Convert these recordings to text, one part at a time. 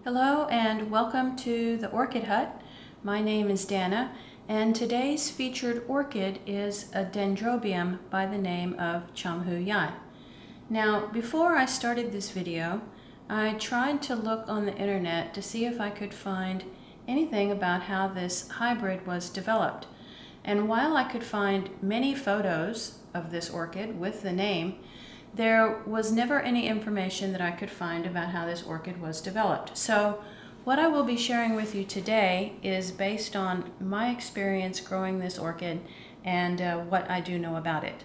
Hello and welcome to the Orchid Hut. My name is Dana, and today's featured orchid is a Dendrobium by the name of Chomhu Yai. Now, before I started this video, I tried to look on the internet to see if I could find anything about how this hybrid was developed. And while I could find many photos of this orchid with the name, there was never any information that I could find about how this orchid was developed. So what I will be sharing with you today is based on my experience growing this orchid and what I do know about it.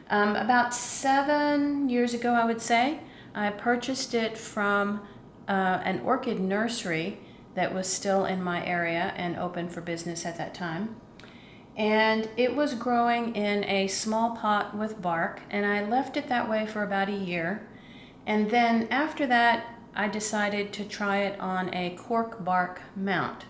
About 7 years ago, I would say, I purchased it from an orchid nursery that was still in my area and open for business at that time. And it was growing in a small pot with bark, and I left it that way for about a year. And then after that, I decided to try it on a cork bark mount.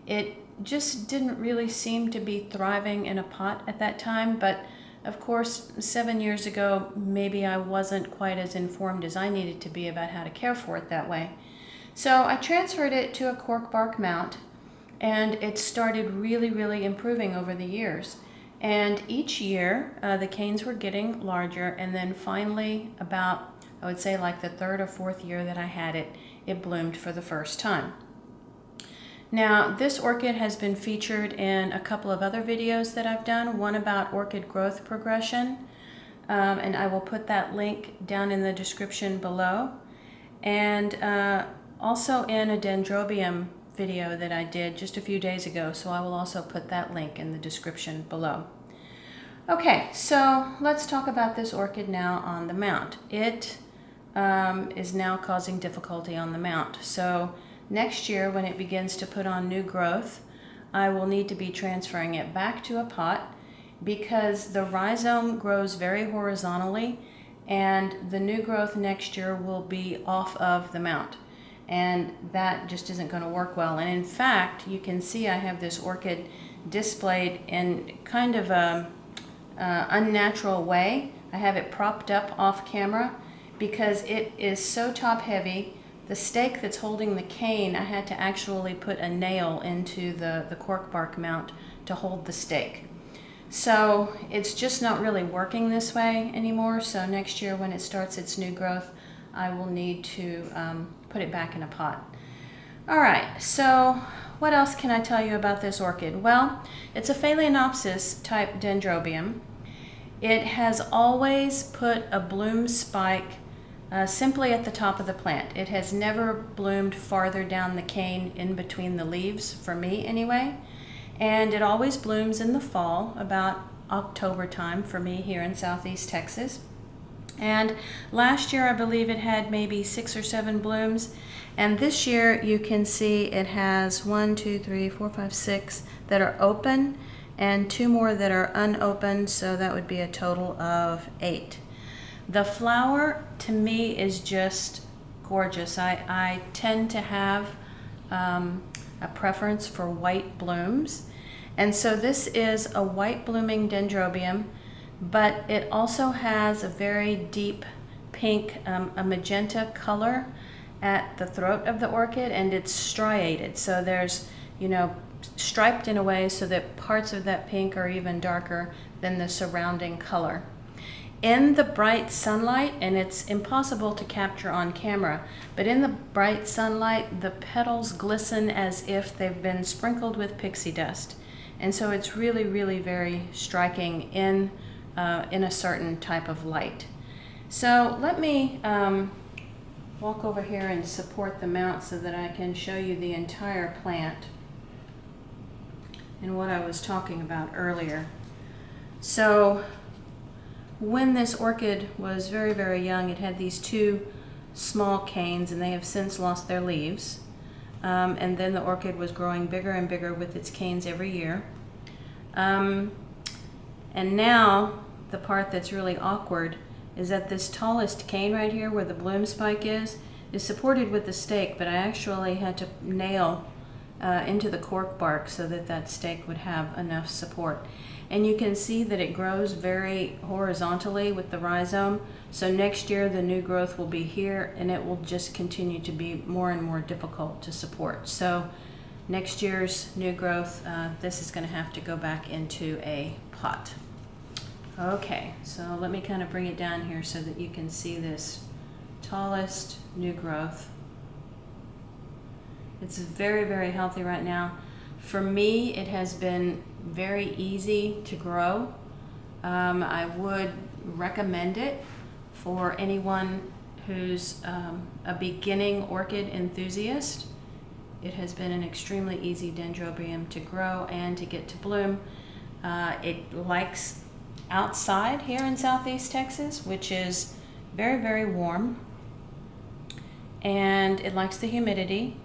It just didn't really seem to be thriving in a pot at that time, but of course, 7 years ago, maybe I wasn't quite as informed as I needed to be about how to care for it that way. So I transferred it to a cork bark mount, and it started really improving over the years. And each year, the canes were getting larger, and then finally, about, I would say like the third or fourth year that I had it, it bloomed for the first time. Now, this orchid has been featured in a couple of other videos that I've done, one about orchid growth progression, and I will put that link down in the description below, and also in a Dendrobium video that I did just a few days ago, so I will also put that link in the description below. Okay, so let's talk about this orchid now on the mount. It is now causing difficulty on the mount. So next year, when it begins to put on new growth, I will need to be transferring it back to a pot because the rhizome grows very horizontally, and the new growth next year will be off of the mount. And that just isn't going to work well. And in fact, you can see I have this orchid displayed in kind of a unnatural way. I have it propped up off camera because it is so top heavy. The stake that's holding the cane, I had to actually put a nail into the cork bark mount to hold the stake. So it's just not really working this way anymore. So next year when it starts its new growth, I will need to put it back in a pot. All right, so what else can I tell you about this orchid? Well, it's a Phalaenopsis type Dendrobium. It has always put a bloom spike simply at the top of the plant. It has never bloomed farther down the cane in between the leaves, for me anyway. And it always blooms in the fall, about October time for me here in Southeast Texas. And last year I believe it had maybe 6 or 7 blooms, and this year you can see it has 1, 2, 3, 4, 5, 6 that are open and 2 more that are unopened, so that would be a total of 8. The flower to me is just gorgeous. I tend to have a preference for white blooms, and so this is a white blooming Dendrobium, but it also has a very deep pink, a magenta color at the throat of the orchid, and it's striated. So there's, striped in a way so that parts of that pink are even darker than the surrounding color. In the bright sunlight, and it's impossible to capture on camera, but in the bright sunlight, the petals glisten as if they've been sprinkled with pixie dust. And so it's really very striking in a certain type of light. So let me walk over here and support the mount so that I can show you the entire plant and what I was talking about earlier. So when this orchid was very young, it had these 2 small canes, and they have since lost their leaves. And then the orchid was growing bigger and bigger with its canes every year. And now the part that's really awkward is that this tallest cane right here where the bloom spike is supported with the stake, but I actually had to nail into the cork bark so that that stake would have enough support. and you can see that it grows very horizontally with the rhizome. So next year the new growth will be here, and it will just continue to be more and more difficult to support. So next year's new growth, this is going to have to go back into a pot. Okay, so let me kind of bring it down here so that you can see this tallest new growth. It's very, very healthy right now. For me, it has been very easy to grow. I would recommend it for anyone who's a beginning orchid enthusiast. It has been an extremely easy dendrobium to grow and to get to bloom. It likes outside here in Southeast Texas, which is very, very warm, and it likes the humidity.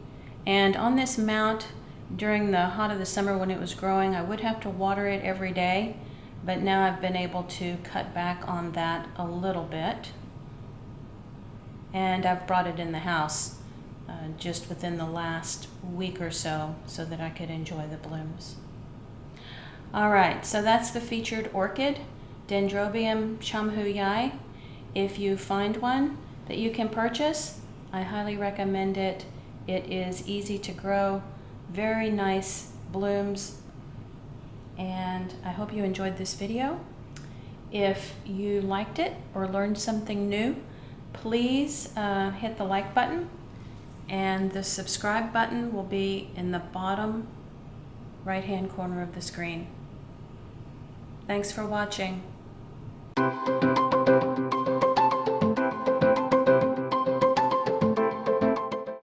And on this mount, during the hot of the summer when it was growing, I would have to water it every day, but now I've been able to cut back on that a little bit, and I've brought it in the house just within the last week or so that I could enjoy the blooms. All right, so that's the featured orchid, Dendrobium Chomhu Yai. If you find one that you can purchase, I highly recommend it. It is easy to grow, very nice blooms, and I hope you enjoyed this video. If you liked it or learned something new, please hit the like button, and the subscribe button will be in the bottom right-hand corner of the screen. Thanks for watching.